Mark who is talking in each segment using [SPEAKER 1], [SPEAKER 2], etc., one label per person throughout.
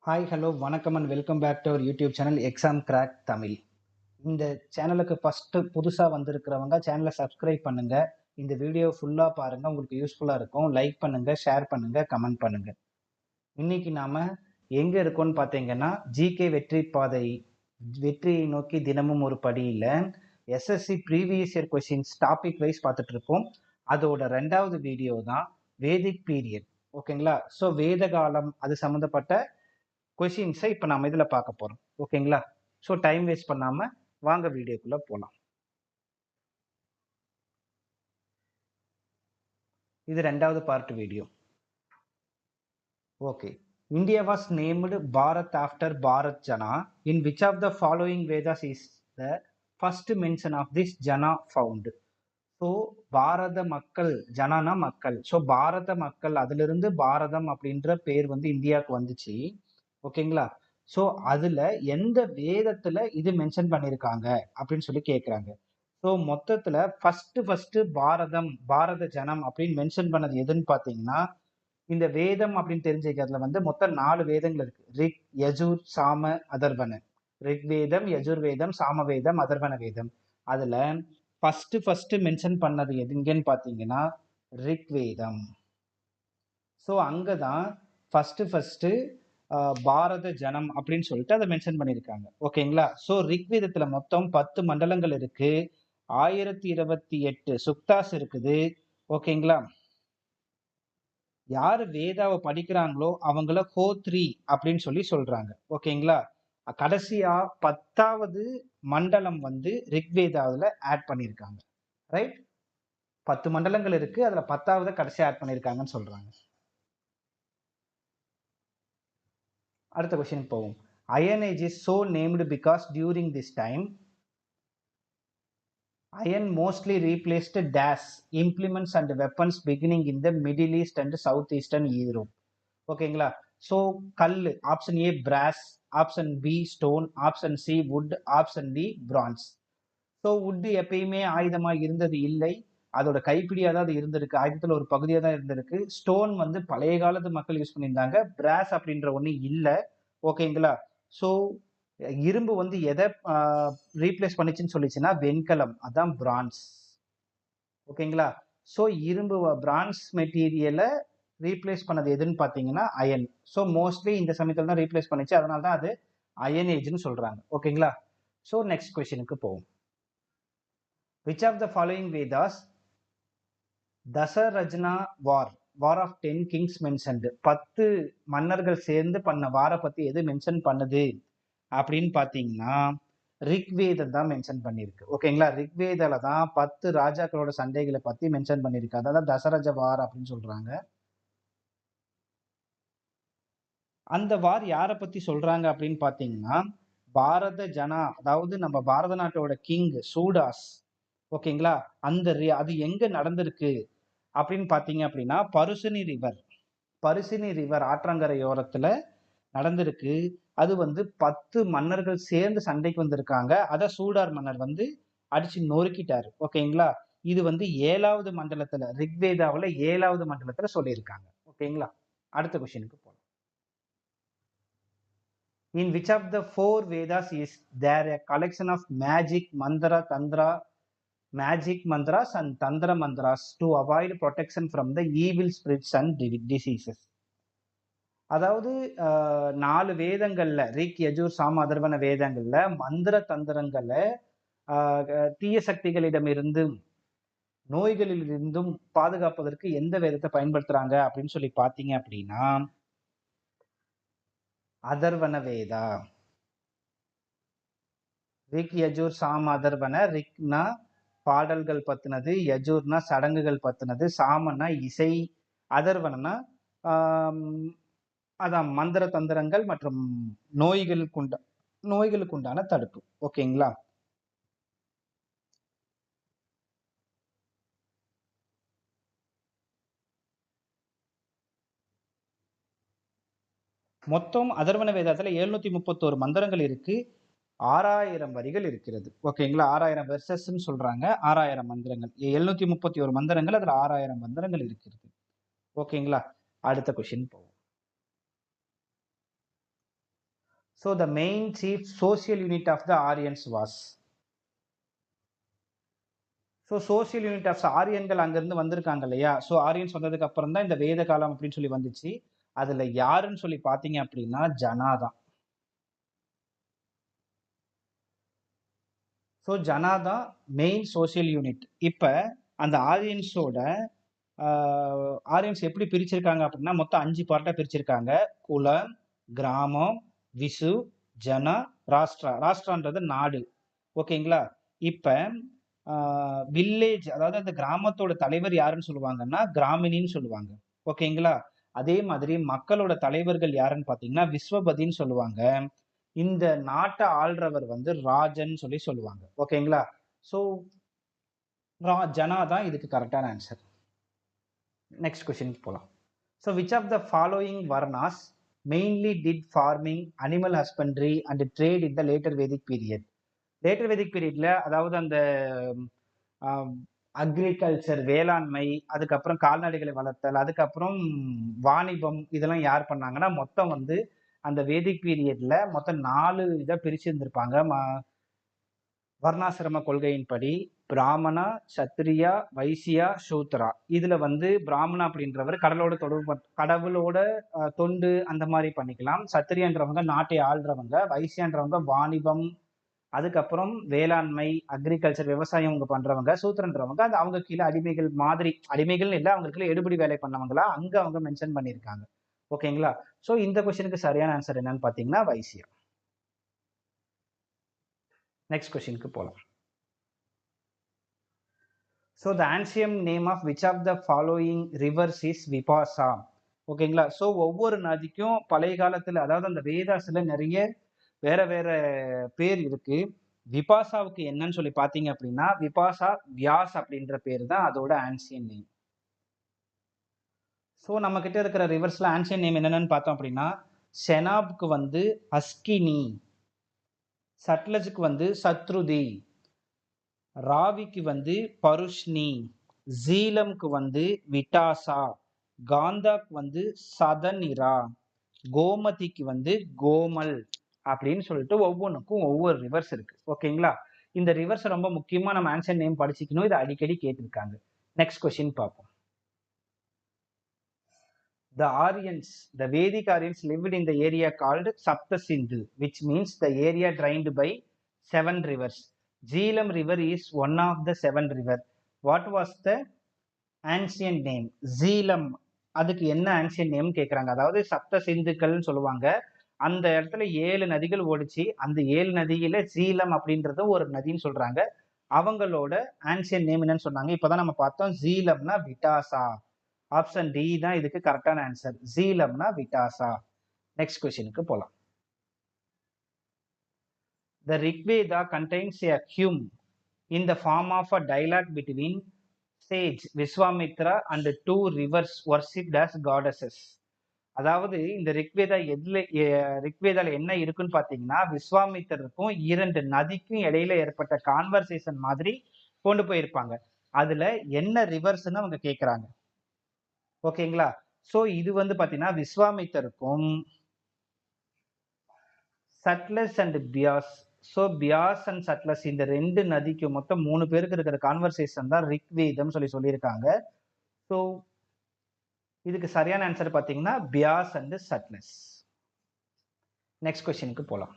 [SPEAKER 1] Hi hello வணக்கம் and welcome back to our YouTube channel exam crack Tamil. இந்த சேனலுக்கு first புதுசாக வந்திருக்கிறவங்க சேனலை சப்ஸ்கிரைப் பண்ணுங்க. இந்த வீடியோ ஃபுல்லாக பாருங்க, உங்களுக்கு யூஸ்ஃபுல்லாக இருக்கும். லைக் பண்ணுங்க, ஷேர் பண்ணுங்க, கமெண்ட் பண்ணுங்க. இன்னைக்கு நாம எங்க இருக்கோம்னு பார்த்தீங்கன்னா ஜிகே வெற்றி பாதை, வெற்றியை நோக்கி தினமும் ஒரு படியில் SSC previous year questions topic wise பார்த்துட்டு இருக்கோம். அதோட ரெண்டாவது வீடியோ தான் வேதிக் பீரியட். ஓகேங்களா? ஸோ வேத காலம் அது சம்மந்தப்பட்ட கொஷின்ஸை இப்போ நம்ம இதில் பார்க்க போகிறோம். ஓகேங்களா? ஸோ டைம் வேஸ்ட் பண்ணாமல் வாங்க வீடியோக்குள்ளே போகலாம். இது ரெண்டாவது part video. Okay. India was named Bharat after Bharat Jana. In which of the following Vedas is the first mention of this Jana found? So Bharata மக்கள், ஜனானா மக்கள், ஸோ பாரத மக்கள், அதிலிருந்து பாரதம் அப்படின்ற பேர் வந்து இந்தியாவுக்கு வந்துச்சு. ஓகேங்களா? ஸோ அதுல எந்த வேதத்துல இது மென்ஷன் பண்ணியிருக்காங்க அப்படின்னு சொல்லி கேட்குறாங்க. ஸோ மொத்தத்துல ஃபர்ஸ்ட் பாரதம், பாரத ஜனம் அப்படின்னு மென்ஷன் பண்ணது எதுன்னு பார்த்தீங்கன்னா, இந்த வேதம் அப்படின்னு தெரிஞ்சுக்கிறதுல வந்து மொத்தம் 4 வேதங்கள் இருக்கு. ரிக், யஜுர், சாம, அதர்வன. ரிக் வேதம், யஜுர் வேதம், சாம வேதம், அதர்வன வேதம். அதுல ஃபர்ஸ்ட் மென்ஷன் பண்ணது எதுங்கன்னு பார்த்தீங்கன்னா ரிக் வேதம். ஸோ அங்கதான் ஃபர்ஸ்ட் பாரத ஜனம் அப்படின்னு சொல்லிட்டு அதை மென்ஷன் பண்ணியிருக்காங்க. ஓகேங்களா? ஸோ ரிக்வேதத்துல மொத்தம் 10 மண்டலங்கள் இருக்கு, 1028 சுக்தாஸ் இருக்குது. ஓகேங்களா? யாரு வேதாவை படிக்கிறாங்களோ அவங்கள ஹோத்ரி அப்படின்னு சொல்லி சொல்றாங்க. ஓகேங்களா? கடைசியா 10வது மண்டலம் வந்து ரிக்வேதாவில் ஆட் பண்ணியிருக்காங்க. ரைட்? 10 மண்டலங்கள் இருக்கு, அதுல 10வது கடைசியா ஆட் பண்ணியிருக்காங்கன்னு சொல்றாங்க. அடுத்த கொஸ்டின் போவோம். Iron Age is so named because during this time iron mostly replaced dash implements and weapons beginning in the Middle East and Southeastern Europe. ஓகேங்களா? ஸோ கல் option A brass, option B stone, option C wood, option D bronze. So wood எப்பயுமே ஆயுதமா இருந்தது இல்லை, அதோட கைப்பிடியா தான் அது இருந்திருக்கு, ஆயுதத்துல ஒரு பகுதியா தான் இருந்திருக்கு. ஸ்டோன் வந்து பழைய காலத்து மக்கள் யூஸ் பண்ணியிருந்தாங்க, பிராஸ் அப்படின்ற ஒண்ணு இல்லை. ஓகேங்களா? ஸோ இரும்பு வந்து எதை ரீப்ளேஸ் பண்ணிச்சுன்னு சொல்லிச்சுன்னா வெண்கலம், அதான் பிரான்ஸ். ஓகேங்களா? ஸோ இரும்பு பிரான்ஸ் மெட்டீரியலை ரீப்ளேஸ் பண்ணது எதுன்னு பார்த்தீங்கன்னா அயன். ஸோ மோஸ்ட்லி இந்த சமயத்தில் தான் ரீப்ளேஸ் பண்ணிச்சு, அதனால தான் அது அயன் ஏஜ்னு சொல்றாங்க. ஓகேங்களா? ஸோ நெக்ஸ்ட் கொஸ்டினுக்கு போவோம். Which of the following Vedas Dasarajna war of 10 kings mentioned, 10 மன்னர்கள் சேர்ந்து பண்ண வார பத்தி எது மென்ஷன் பண்ணுது அப்படின்னு பார்த்தீங்கன்னா ரிக்வேதம் தான் மென்ஷன் பண்ணியிருக்கு. ஓகேங்களா? ரிக்வேதால தான் 10 ராஜாக்களோட சண்டைகளை பத்தி மென்ஷன் பண்ணியிருக்கு. அதான் தசரஜ வார் அப்படின்னு சொல்றாங்க. அந்த வார் யாரை பத்தி சொல்றாங்க அப்படின்னு பார்த்தீங்கன்னா பாரத ஜனா, அதாவது நம்ம பாரத நாட்டோட கிங் சூடாஸ். ஓகேங்களா? அது எங்க நடந்திருக்கு அப்படின்னு பார்த்தீங்க அப்படின்னா பருசினி ரிவர் ஆற்றங்கரையோரத்துல நடந்திருக்கு. அது வந்து 10 மன்னர்கள் சேர்ந்து சண்டைக்கு வந்திருக்காங்க. அத சூடார் மன்னர் வந்து அடிச்சு நொறுக்கிட்டாரு. ஓகேங்களா? இது வந்து 7வது மண்டலத்துல, ரிக்வேதாவுல 7வது மண்டலத்துல சொல்லியிருக்காங்க. ஓகேங்களா? அடுத்த கொஸ்டினுக்கு போலாம். In which of the 4 Vedas is there a collection of magic mantras and tantra mantras to avoid protection from the evil spirits and diseases? அதாவது 4 வேதங்கள்ல, ரிக், யஜுர், சாம, அதர்வன வேதங்கள்ல மந்திர தந்திரங்களை தீய சக்திகளிடமிருந்தும் நோய்களிலிருந்தும் பாதுகாப்பதற்கு எந்த வேதத்தை பயன்படுத்துறாங்க அப்படின்னு சொல்லி பார்த்தீங்க அப்படின்னா அதர்வன வேதா. ரிக், யஜுர், சாம, அதர்வன. ரிக்னா பாடல்கள் பத்தினது, யஜுர்னா சடங்குகள் பத்தினது, சாமனா இசை, அதர்வனா அதான் மந்திர தந்திரங்கள் மற்றும் நோய்களுக்கு உண்டான தடுப்பு. ஓகேங்களா? மொத்தம் அதர்வன வேதத்துல 731 மந்திரங்கள் இருக்கு, 6000 வரிகள் இருக்கிறது. ஓகேங்களா? 6000 வெர்சஸ்ன்னு சொல்றாங்க, 6000 மந்திரங்கள். 731 மந்திரங்கள், அதுல 6000 மந்திரங்கள் இருக்கிறது. ஓகேங்களா? அடுத்த கொஸ்டின் போவோம். So the main chief social unit of the Aryans was. So social unit of ஆரியன்கள் அங்கேருந்து வந்திருக்காங்க இல்லையா? ஸோ ஆரியன்ஸ் வந்ததுக்கு அப்புறம் தான் இந்த வேத காலம் அப்படின்னு சொல்லி வந்துச்சு. அதில் யாருன்னு சொல்லி பார்த்தீங்க அப்படின்னா ஜனா தான். ஸோ ஜனா தான் மெயின் சோசியல் யூனிட். இப்போ அந்த ஆரியன்ஸோட ஆரியன்ஸ் எப்படி பிரிச்சிருக்காங்க அப்படின்னா மொத்தம் 5 பார்ட்டாக பிரிச்சிருக்காங்க. குலம், கிராமம், விசு, ஜனா, ராஷ்டிரா. ராஷ்டிரான்றது நாடு. ஓகேங்களா? இப்போ வில்லேஜ், அதாவது அந்த கிராமத்தோட தலைவர் யாருன்னு சொல்லுவாங்கன்னா கிராமினின்னு சொல்லுவாங்க. ஓகேங்களா? அதே மாதிரி மக்களோட தலைவர்கள் யாருன்னு பார்த்தீங்கன்னா விஸ்வபதின்னு சொல்லுவாங்க. இந்த நாட்டை ஆள்றவர் வந்து ராஜன் சொல்லி சொல்லுவாங்க. ஓகேங்களா? ஸோ ஜனா தான் இதுக்கு கரெக்டான ஆன்சர். நெக்ஸ்ட் கொஸ்டின் போகலாம். So which of the following varnas mainly did farming, animal husbandry and trade in the later Vedic period. Later Vedic பீரியட்ல, அதாவது அந்த அக்ரிகல்ச்சர் வேளாண்மை, அதுக்கப்புறம் கால்நடைகளை வளர்த்தல், அதுக்கப்புறம் வாணிபம், இதெல்லாம் யார் பண்ணாங்கன்னா மொத்தம் வந்து அந்த வேதிக் பீரியட்ல மொத்தம் 4 இதை பிரிச்சிருந்திருப்பாங்க. வர்ணாசிரம கொள்கையின்படி பிராமணா, சத்திரியா, வைசியா, சூத்ரா. இதுல வந்து பிராமணா அப்படின்றவர் கடலோட தொடர்பு, கடவுளோட தொண்டு அந்த மாதிரி பண்ணிக்கலாம். சத்திரியன்றவங்க நாட்டை ஆள்றவங்க, வைசியான்றவங்க வாணிபம், அதுக்கப்புறம் வேளாண்மை, அக்ரிகல்ச்சர் விவசாயம் அவங்க பண்றவங்க, சூத்திரன்றவங்க அது அவங்க கீழே அடிமைகள் மாதிரி, அடிமைகள் இல்லை அவங்களுக்கு எடுபடி வேலை பண்ணவங்களா அங்க அவங்க மென்ஷன் பண்ணியிருக்காங்க. ஓகேங்களா? ஸோ இந்த கொஸ்டினுக்கு சரியான ஆன்சர் என்னன்னு பார்த்தீங்கன்னா வைசியா. நெக்ஸ்ட் கொஸ்டினுக்கு போகலாம். So the ancient name of which of the following rivers is Vipasa. ஓகேங்களா? ஸோ ஒவ்வொரு நதிக்கும் பழைய காலத்தில், அதாவது அந்த வேதாஸில் நிறைய வேற வேற பேர் இருக்கு. விபாசாவுக்கு என்னன்னு சொல்லி பார்த்தீங்க அப்படின்னா விபாசா வியாஸ் அப்படின்ற பேர் தான் அதோட ஆன்சியன் நேம். ஸோ நம்ம கிட்ட இருக்கிற ரிவர்ஸ்ல ஆன்சியன் நேம் என்னென்னு பார்த்தோம் அப்படின்னா செனாப்க்கு வந்து அஸ்கினி, சட்லஜுக்கு வந்து சத்ருதி, ராவிக்கு வந்து பருஷ்னி, ஜீலம்க்கு வந்து விட்டாசா, காந்தாக்கு வந்து சதனிரா, கோமதிக்கு வந்து கோமல் அப்படின்னு சொல்லிட்டு ஒவ்வொன்றுக்கும் ஒவ்வொரு ரிவர்ஸ் இருக்கு. ஓகேங்களா? இந்த ரிவர்ஸ் ரொம்ப முக்கியமா நம்ம ஆன்சர் நேம் படிச்சுக்கணும். இதை அடிக்கடி கேட்டிருக்காங்க. நெக்ஸ்ட் கொஸ்டின் பார்ப்போம். The Aryans, the Vedic Aryans lived in the area called Sapta Sindhu, which means the area drained by 7 rivers. Jhelum river is one of the 7 river. What was the ancient name? Jhelum. அதுக்கு என்ன ancient name கேட்குறாங்க. அதாவது சப்த சிந்துக்கள்னு சொல்லுவாங்க. அந்த இடத்துல 7 நதிகள் ஓடிச்சு. அந்த 7 நதியில ஜீலம் அப்படின்றது ஒரு நதின்னு சொல்றாங்க. அவங்களோட ஆன்சியன் நேம் என்னன்னு சொன்னாங்க. இப்பதான் நம்ம பார்த்தோம். ஜீலம்னா விட்டாசா. ஆப்ஷன் டி தான் இதுக்கு கரெக்டான ஆன்சர். ஜீலம்னா விட்டாசா. நெக்ஸ்ட் கொஸ்டினுக்கு போலாம். The Rigveda contains a hymn in the form of a dialogue between sage Vishwamitra and 2 rivers worshipped as goddesses. அதாவது இந்த ரிக்வேதால என்ன இருக்குன்னு பாத்தீங்கன்னா விஸ்வாமித்திரருக்கும் 2 நதிக்கும் இடையில ஏற்பட்ட கான்வர்சேஷன் மாதிரி கொண்டு போயிருப்பாங்க. அதுல என்ன ரிவர்ஸ்ன்னு அவங்க கேக்குறாங்க. ஓகேங்களா? சோ இது வந்து பாத்தீங்கன்னா விஸ்வாமித்திரருக்கும் Sutlej and Beas. So Beas and Sutlej இந்த 2 நதிக்கு மொத்தம் 3 பேருக்கு இருக்கிற கான்வர்சேஷன் தான் ரிக்வேதம் சொல்லியிருக்காங்க. ஸோ இதுக்கு சரியான ஆன்சர் பார்த்தீங்கன்னா பியாஸ் அண்ட் சட்லஸ். நெக்ஸ்ட் கொஸ்டினுக்கு போகலாம்.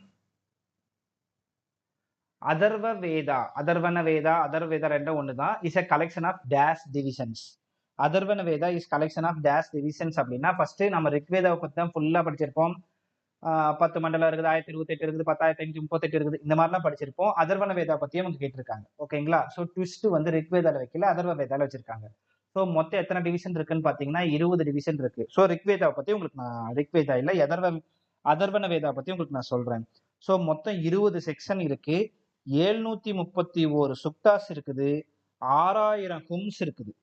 [SPEAKER 1] அதர்வ வேதா, அதர்வன வேதா ரெண்டும் ஒன்று தான். Is a collection of dash divisions. Atharvana Veda is collection of dash divisions அப்படின்னா ஃபர்ஸ்ட் நம்ம ரிக்வேதாவை பற்றி தான் ஃபுல்லாக படிச்சிருப்போம். 10 மண்டலம் இருக்குது, 1028 இருக்குது, 10,538 இருக்குது, இந்த மாதிரிலாம் படிச்சிருப்போம். அதர்வன வேதா பத்தியும் அவங்க கேட்டிருக்காங்க. ஓகேங்களா? ஸோ ட்விஸ்ட் வந்து ரிக்வேதால வைக்கல, அதர்வ வேதால வச்சிருக்காங்க. ஸோ மொத்தம் எத்தனை டிவிஷன் இருக்குன்னு பாத்தீங்கன்னா 20 டிவிஷன் இருக்கு. ஸோ ரிக்வேதாவை பத்தி உங்களுக்கு நான் ரிக்வேதா இல்ல அதர்வன வேதா பத்தி உங்களுக்கு நான் சொல்றேன். ஸோ மொத்தம் 20 செக்ஷன் இருக்கு, 731 சுக்தாஸ் இருக்குது, 6000 ஹும்ஸ் இருக்குது.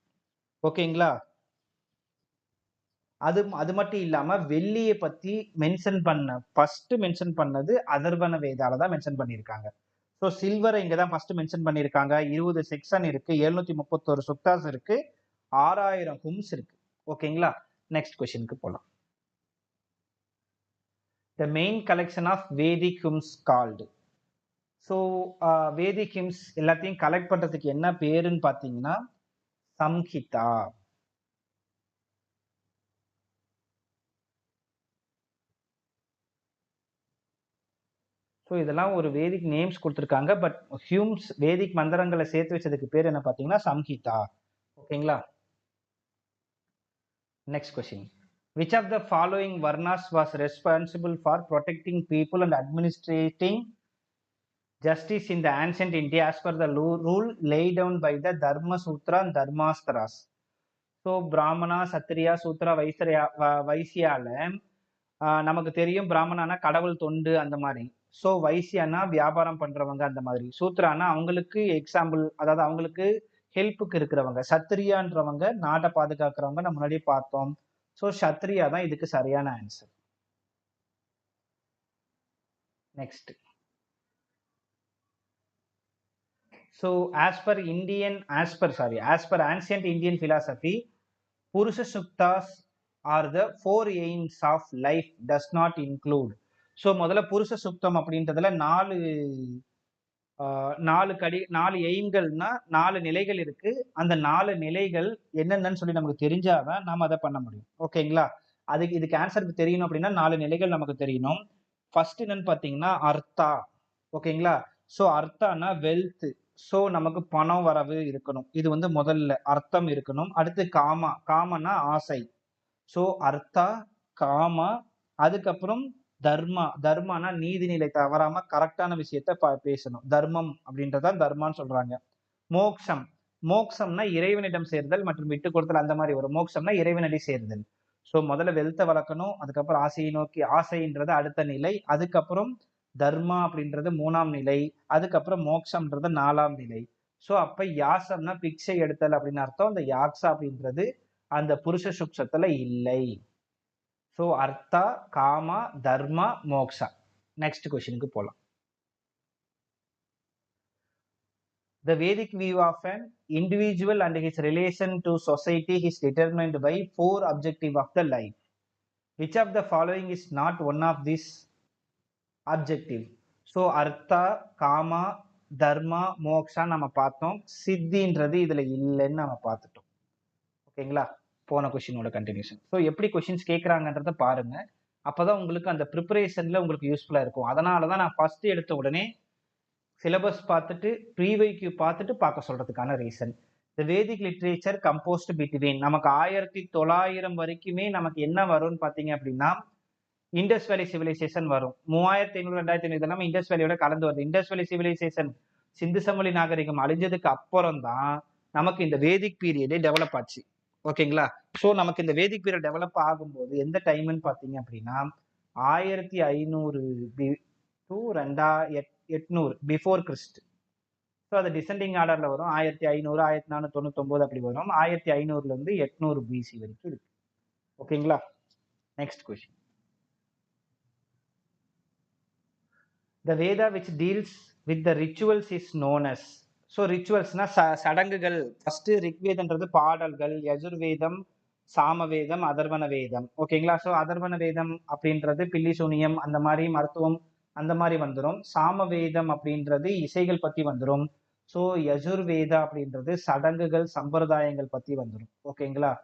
[SPEAKER 1] ஓகேங்களா? அது மட்டும் இல்லாம வெள்ளியை பத்தி ஃபர்ஸ்ட் மென்ஷன் பண்ணது அதர்வன வேதால தான் மென்ஷன் பண்ணியிருக்காங்க. ஸோ சில்வரை இங்க தான் ஃபர்ஸ்ட் மென்ஷன் பண்ணியிருக்காங்க. 20 செக்ஷன் இருக்கு, 731 சுக்தாஸ் இருக்கு, 6000 ஹும்ஸ் இருக்கு. ஓகேங்களா? நெக்ஸ்ட் கொஸ்டினுக்கு போலாம். The main collection of Vedic hymns called. So Vedic hymns எல்லாத்தையும் கலெக்ட் பண்றதுக்கு என்ன பேருன்னு பார்த்தீங்கன்னா சம்ஹிதா. ஸோ இதெல்லாம் ஒரு வேதிக் நேம்ஸ் கொடுத்துருக்காங்க. பட் ஹியூம்ஸ் வேதிக் மந்திரங்களை சேர்த்து வச்சதுக்கு பேர் என்ன பார்த்தீங்கன்னா சம்ஹிதா. ஓகேங்களா? Next question. Which of the following varnas was responsible for protecting people and administrating justice in the ancient India as per the rule laid down by the Dharma Sutra and Dharmastras? So Brahmana, Kshatriya, சூத்ரா, வைசியால நமக்கு தெரியும் பிராமணானா கடவுள் தொண்டு அந்த மாதிரி. So வைசியானா வியாபாரம் பண்றவங்க அந்த மாதிரி. சூத்ரானா அவங்களுக்கு எக்ஸாம்பிள், அதாவது அவங்களுக்கு ஹெல்ப்புக்கு இருக்கிறவங்க. சத்திரியான்றவங்க நாட்டை பாதுகாக்கிறவங்க நம்ம முன்னாடியே பார்த்தோம். ஸோ சத்ரியா தான் இதுக்கு சரியான answer. Next. So as per ancient Indian philosophy, Purusha Suktas are the 4 aims of life does not include. So முதல்ல புருஷ சுக்தம் அப்படின்றதுல 4 எய்ம்கள்னா 4 நிலைகள் இருக்கு. அந்த 4 நிலைகள் என்னென்னு சொல்லி நமக்கு தெரிஞ்சாதான் நாம அதை பண்ண முடியும். ஓகேங்களா? இதுக்கு ஆன்சருக்கு தெரியணும் அப்படின்னா 4 நிலைகள் நமக்கு தெரியணும். ஃபர்ஸ்ட் என்னன்னு பாத்தீங்கன்னா அர்த்தா. ஓகேங்களா? So அர்த்தானா wealth. ஸோ நமக்கு பணம் வரவு இருக்கணும். இது முதல்ல அர்த்தம் இருக்கணும். அடுத்து காமனா ஆசை. ஸோ அர்த்தா, காமா, அதுக்கப்புறம் தர்மானா நீதிநிலை தவறாம கரெக்டான விஷயத்த பேசணும். தர்மம் அப்படின்றதான் தர்மான்னு சொல்றாங்க. மோக்ஷம்னா இறைவனிடம் சேர்தல் மற்றும் விட்டு கொடுத்தல் அந்த மாதிரி வரும். மோக்ஷம்னா இறைவனடி சேர்தல். ஸோ முதல்ல வெல்த்தை வளர்க்கணும். அதுக்கப்புறம் ஆசையை நோக்கி, ஆசைன்றது அடுத்த நிலை. அதுக்கப்புறம் தர்மா அப்படின்றது 3ஆம் நிலை. அதுக்கப்புறம் மோக்ஷம்ன்றது 4ஆம் நிலை. ஸோ அப்ப யாசம்னா பிக்ஷை எடுத்தல் அப்படின்னு அர்த்தம். அந்த யாக்ஷா அப்படின்றது அந்த புருஷ சுக்ஷத்துல இல்லை. ஸோ அர்த்தா, காமா, தர்மா, மோக்ஷா. நெக்ஸ்ட் கொஸ்டினுக்கு போலாம். The Vedic view of an individual and his relation to society is determined by 4 objectives of the life. Which of the following is not one of these objectives? So Artha, Kama, Dharma, Moksha நம்ம பார்த்தோம். சித்தின்றது இதுல இல்லைன்னு நம்ம பார்த்துட்டோம். ஓகேங்களா? போன கொஸ்டினோட கண்டினியூஷன். ஸோ எப்படி கொஸ்டின்ஸ் கேட்குறாங்கன்றத பாருங்க. அப்போதான் உங்களுக்கு அந்த ப்ரிப்பரேஷன்ல உங்களுக்கு யூஸ்ஃபுல்லாக இருக்கும். அதனால தான் நான் ஃபர்ஸ்ட் எடுத்த உடனே சிலபஸ் பார்த்துட்டு ப்ரீவைக்யூ பார்த்துட்டு பார்க்க சொல்றதுக்கான ரீசன். த வேதிக் லிட்ரேச்சர் கம்போஸ்ட் பிட்வீன் நமக்கு 1900 வரைக்குமே நமக்கு என்ன வரும்னு பார்த்தீங்க அப்படின்னா இண்டஸ் வேலி சிவிலைசேஷன் வரும். 3500 2500 இதெல்லாம் இண்டஸ் வேலியோட கலந்து வருது. இண்டஸ் வேலி சிவிலைசேஷன் சிந்து சமவெளி நாகரிகம் அழிஞ்சதுக்கு அப்புறம் தான் நமக்கு இந்த வேதிக் பீரியடே டெவலப் ஆச்சு. ஓகேங்களா? ஸோ நமக்கு இந்த வேதிக் பீரியட் டெவலப் ஆகும்போது எந்த டைம்னு பார்த்தீங்க அப்படின்னா 1500 to 2800 பிஃபோர் கிறிஸ்ட். ஸோ அது டிசெண்டிங் ஆர்டர்ல வரும். 1500 1499 அப்படி வரும். 1500 இருந்து 800 பிசி வரைக்கும் இருக்கு. ஓகேங்களா? Next question. The Veda which deals with the rituals is known as. So ரிச்சுவல்ஸ்னா சடங்குகள். ஃபர்ஸ்ட் ரிக்வேதன்றது பாடல்கள், யஜுர்வேதம், சாமவேதம், அதர்வன வேதம். ஓகேங்களா? ஸோ அதர்வன வேதம் அப்படின்றது பில்லி சூனியம் அந்த மாதிரி மருத்துவம் அந்த மாதிரி வந்துடும். சாமவேதம் அப்படின்றது இசைகள் பத்தி வந்துடும். ஸோ யஜுர்வேதா அப்படின்றது சடங்குகள் சம்பிரதாயங்கள் பத்தி வந்துடும். ஓகேங்களா?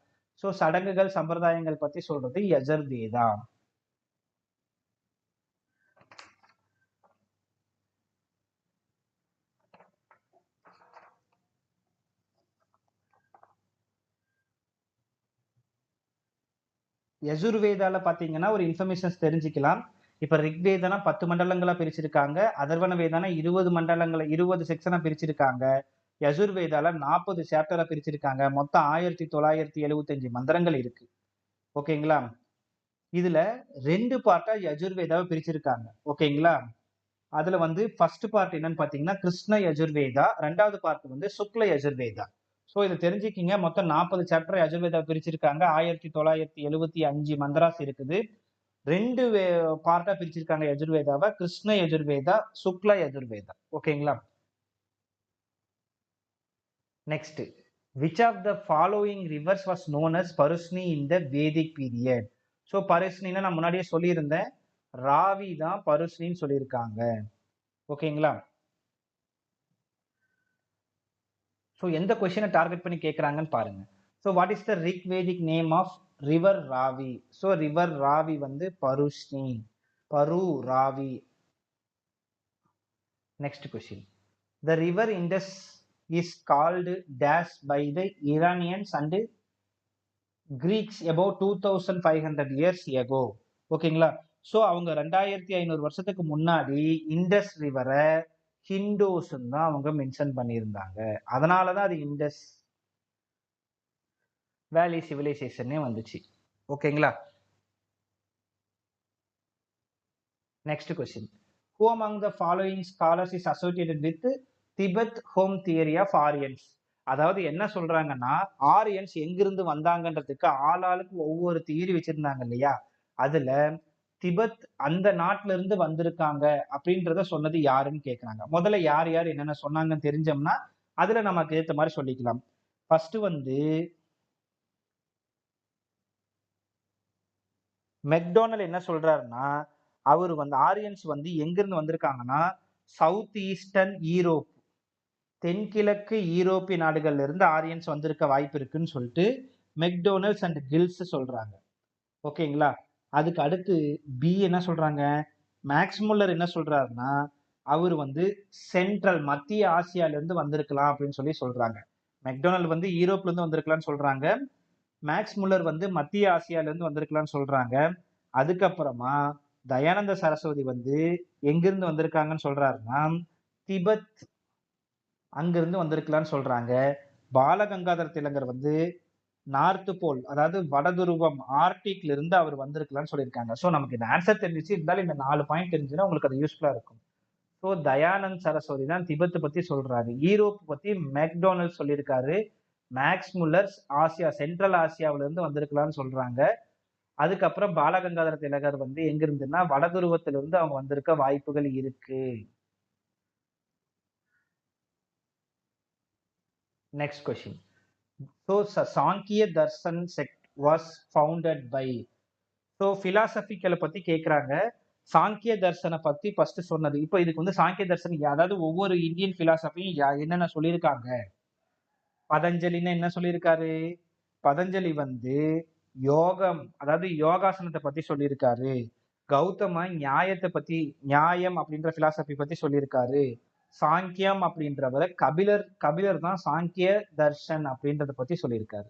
[SPEAKER 1] ஸோ சடங்குகள் சம்பிரதாயங்கள் பத்தி சொல்றது யஜுர்வேதா. யஜுர்வேதால பாத்தீங்கன்னா ஒரு இன்ஃபர்மேஷன்ஸ் தெரிஞ்சுக்கலாம். இப்ப ரிக்வேதனா 10 மண்டலங்களா பிரிச்சிருக்காங்க. அதர்வன வேதானா 20 மண்டலங்களை 20 செக்ஷனா பிரிச்சிருக்காங்க. யஜுர்வேதால 40 சாப்டரா பிரிச்சிருக்காங்க. மொத்தம் 1975 மந்திரங்கள் இருக்கு. ஓகேங்களா? இதுல 2 பார்ட்டா யஜுர்வேதாவை பிரிச்சிருக்காங்க. ஓகேங்களா? அதுல ஃபர்ஸ்ட் பார்ட் என்னன்னு பாத்தீங்கன்னா கிருஷ்ண யஜுர்வேதா, 2வது பார்ட் சுக்ல யஜுர்வேதா. ஸோ இதை தெரிஞ்சுக்கிங்க. மொத்தம் 40 சாப்டர் யஜுர்வேதா பிரிச்சிருக்காங்க. 1975 மந்திராஸ் இருக்குது. 2 பார்ட்டா பிரிச்சிருக்காங்க யஜுர்வேதாவை, கிருஷ்ண யஜுர்வேதா, சுக்ல யஜுர்வேதா. ஓகேங்களா? Next. Which of the following rivers was known as Parushni in the Vedic period? So பருஷ்னின்னு நான் முன்னாடியே சொல்லியிருந்தேன். ராவி தான் பருஷ்ணின்னு சொல்லியிருக்காங்க. ஓகேங்களா? ஸோ எந்த கொஸ்டினை டார்கெட் பண்ணி கேட்குறாங்கன்னு பாருங்க. So what is the Rigvedic name of river Ravi? So river Ravi வந்து பருஷ்ணி, பரு Ravi. Next question, the river Indus is called dash by the Iranians and Greeks about 2500 years ago. ஓகேங்களா? ஸோ அவங்க 2500 வருஷத்துக்கு முன்னாடி இண்டஸ் ரிவரை ஹிண்டோஸ் தான் அவங்க மென்ஷன் பண்ணியிருந்தாங்க. அதனால தான் அது இண்டஸ் வேலி சிவிலைசேஷனே வந்துச்சு. ஓகேங்களா? Next question, who among the following scholars is associated with Tibet home theory of Aryans? அதாவது என்ன சொல்றாங்கன்னா, ஆரியன்ஸ் எங்கிருந்து வந்தாங்கன்றதுக்கு ஆளாளுக்கு ஒவ்வொரு தியரி வச்சிருந்தாங்க இல்லையா, அதுல திபெத் அந்த நாட்டுல இருந்து வந்திருக்காங்க அப்படின்றத சொன்னது யாருன்னு கேக்குறாங்க. முதல்ல யார் யார் என்னென்ன சொன்னாங்கன்னு தெரிஞ்சோம்னா அதுல நமக்கு ஏத்த மாதிரி சொல்லிக்கலாம். ஃபர்ஸ்ட் வந்து மெக்டோனல் என்ன சொல்றாருன்னா, அவர் வந்து ஆரியன்ஸ் வந்து எங்கிருந்து வந்திருக்காங்கன்னா சவுத் ஈஸ்டர்ன் யூரோப், தென்கிழக்கு யூரோப்பிய நாடுகள்ல இருந்து ஆரியன்ஸ் வந்திருக்க வாய்ப்பு இருக்குன்னு சொல்லிட்டு மெக்டோனல்ஸ் அண்ட் கில்ஸ் சொல்றாங்க. ஓகேங்களா? அதுக்கு அடுத்து பி என்ன சொல்றாங்க, மேக்ஸ் முல்லர் என்ன சொல்றாருன்னா, அவர் வந்து சென்ட்ரல் மத்திய ஆசியால இருந்து வந்திருக்கலாம் அப்படின்னு சொல்லி சொல்றாங்க. மெக்டோனல் வந்து யூரோப்ல இருந்து வந்திருக்கலாம்னு சொல்றாங்க, மேக்ஸ் முல்லர் வந்து மத்திய ஆசியால இருந்து வந்திருக்கலாம்னு சொல்றாங்க. அதுக்கப்புறமா தயானந்த சரஸ்வதி வந்து எங்கிருந்து வந்திருக்காங்கன்னு சொல்றாருன்னா திபெத் அங்கிருந்து வந்திருக்கலாம்னு சொல்றாங்க. பாலகங்காதர திலகர் வந்து நார்த் போல், அதாவது வடதுருவம் ஆர்டிக்ல இருந்து அவர் வந்திருக்கலாம்னு சொல்லியிருக்காங்க. ஸோ நமக்கு இந்த ஆன்சர் தெரிஞ்சிச்சு, இருந்தாலும் இந்த 4 பாயிண்ட் தெரிஞ்சுன்னா உங்களுக்கு அது யூஸ்ஃபுல்லா இருக்கும். ஸோ தயானந்த் சரஸ்வதி தான் திபெத்தை பத்தி சொல்றாரு. யூரோப் பத்தி மெக்டோனல் சொல்லியிருக்காரு. மேக்ஸ் முல்லர் ஆசியா, சென்ட்ரல் ஆசியாவில இருந்து வந்திருக்கலாம்னு சொல்றாங்க. அதுக்கப்புறம் பாலகங்காதர திலகர் வந்து எங்க இருந்துன்னா வடதுருவத்திலிருந்து அவங்க வந்திருக்க வாய்ப்புகள் இருக்கு. Next question, so Sankhya Darshan sect was founded by. So பிலாசபிக்களை பத்தி கேட்குறாங்க. சாங்கிய தர்சனை பத்தி ஃபர்ஸ்ட் சொன்னது. இப்போ இதுக்கு வந்து சாங்கிய தர்சன், அதாவது ஒவ்வொரு இந்தியன் பிலாசபியும் என்னென்ன சொல்லியிருக்காங்க. பதஞ்சலின்னு என்ன சொல்லியிருக்காரு, பதஞ்சலி வந்து யோகம், அதாவது யோகாசனத்தை பத்தி சொல்லியிருக்காரு. கௌதம நியாயத்தை பத்தி, நியாயம் அப்படின்ற பிலாசபி பத்தி சொல்லியிருக்காரு. சாங்கியம் அப்படின்றவரை கபிலர் தான் சாங்கிய தர்ஷன் அப்படின்றத பத்தி சொல்லியிருக்காரு.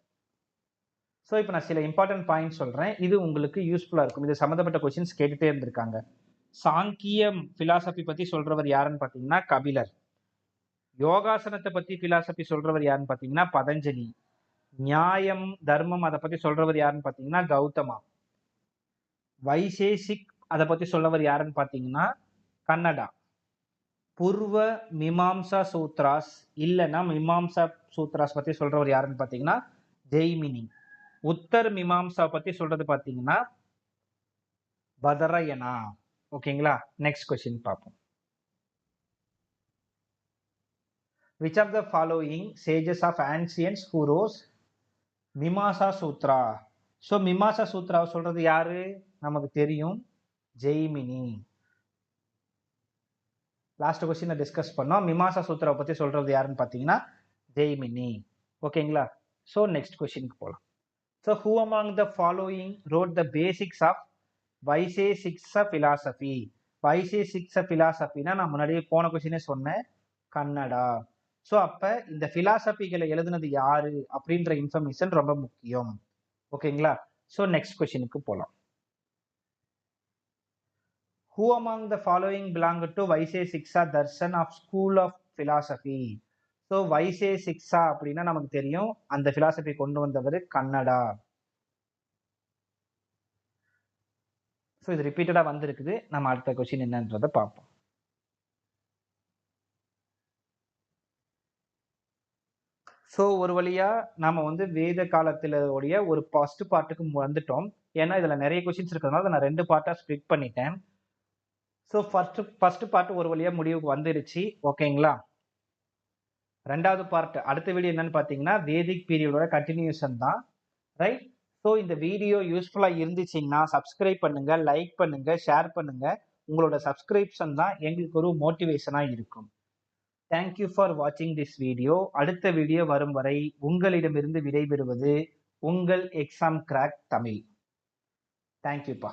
[SPEAKER 1] ஸோ இப்போ நான் சில இம்பார்ட்டன்ட் பாயிண்ட் சொல்றேன், இது உங்களுக்கு யூஸ்ஃபுல்லா இருக்கும். இது சம்மந்தப்பட்ட கொஸ்டின்ஸ் கேட்டுட்டே இருந்திருக்காங்க. சாங்கியம் பிலாசபி பத்தி சொல்றவர் யாருன்னு பாத்தீங்கன்னா கபிலர். யோகாசனத்தை பத்தி பிலாசபி சொல்றவர் யாருன்னு பாத்தீங்கன்னா பதஞ்சலி. நியாயம் தர்மம் அதை பத்தி சொல்றவர் யாருன்னு பாத்தீங்கன்னா கௌதமா. வைசேஷிக் அதை பத்தி சொல்றவர் யாருன்னு பாத்தீங்கன்னா கன்னடா. பூர்வ மீமாம்சா சூத்ராஸ் இல்லைன்னா மீமாம்சா சூத்ராஸ் பத்தி சொல்றவர் யாருன்னு பாத்தீங்கன்னா ஜெய்மினி. உத்தர் மீமாம்சா பத்தி சொல்றது பாத்தீங்கன்னா பதரயனா. ஓகேங்களா? நெக்ஸ்ட் கொஸ்டின் பார்ப்போம். Which of the following sages of ancients who wrote Mimasa Sutra? So Mimamsa Sutra சொல்றது யாரு நமக்கு தெரியும், ஜெய்மினி. லாஸ்ட் கொஸ்டினை டிஸ்கஸ் பண்ணோம். மிமாசா சூத்ரா பத்தி சொல்றது யாருன்னு பாத்தீங்கன்னா ஜெய்மினி. ஓகேங்களா? ஸோ நெக்ஸ்ட் கொஸ்டினுக்கு போகலாம். So who among the following wrote the basics of வைசேஷிக்ஸ philosophy? வைசேஷிக்ஸ philosophyனா நான் முன்னாடியே போன கொஸ்டினே சொன்னேன், கன்னடா. ஸோ அப்ப இந்த பிலாசபிகளை எழுதுனது யாரு அப்படின்ற இன்ஃபர்மேஷன் ரொம்ப முக்கியம். ஓகேங்களா? ஸோ நெக்ஸ்ட் கொஸ்டினுக்கு போகலாம். Who among the following belong to Vaisheshika Darshan of school of philosophy? So Vaisheshika அப்படின்னா நமக்கு தெரியும், அந்த பிலாசபி கொண்டு வந்தவர் கன்னடா. ஸோ இது ரிப்பீட்டடா வந்திருக்குது. நம்ம அடுத்த கொஸ்டின் என்னன்றதை பார்ப்போம். ஸோ ஒரு வழியா நாம வந்து வேத காலத்துல உடைய ஒரு ஃபர்ஸ்ட் பார்ட்டுக்கு வந்துட்டோம். ஏன்னா இதுல நிறைய கொஸ்டின்ஸ் இருக்கிறதுனால நான் 2 பார்ட்டா ஸ்ப்ளிட் பண்ணிட்டேன். ஸோ ஃபர்ஸ்ட் பார்ட் ஒரு வழியா முடிவுக்கு வந்துருச்சு. ஓகேங்களா? ரெண்டாவது பார்ட் அடுத்த வீடியோ என்னன்னு பாத்தீங்கன்னா வேதிக் பீரியடோட கண்டினியூஷன் தான். ரைட்? ஸோ இந்த வீடியோ யூஸ்ஃபுல்லாக இருந்துச்சுங்கன்னா சப்ஸ்கிரைப் பண்ணுங்க, லைக் பண்ணுங்க, ஷேர் பண்ணுங்க. உங்களோட சப்ஸ்கிரிப்ஷன் தான் எங்களுக்கு ஒரு மோட்டிவேஷனாக இருக்கும். தேங்க்யூ ஃபார் வாட்சிங் திஸ் வீடியோ. அடுத்த வீடியோ வரும் வரை உங்களிடமிருந்து விடைபெறுவது உங்கள் எக்ஸாம் கிராக் தமிழ். தேங்க்யூப்பா.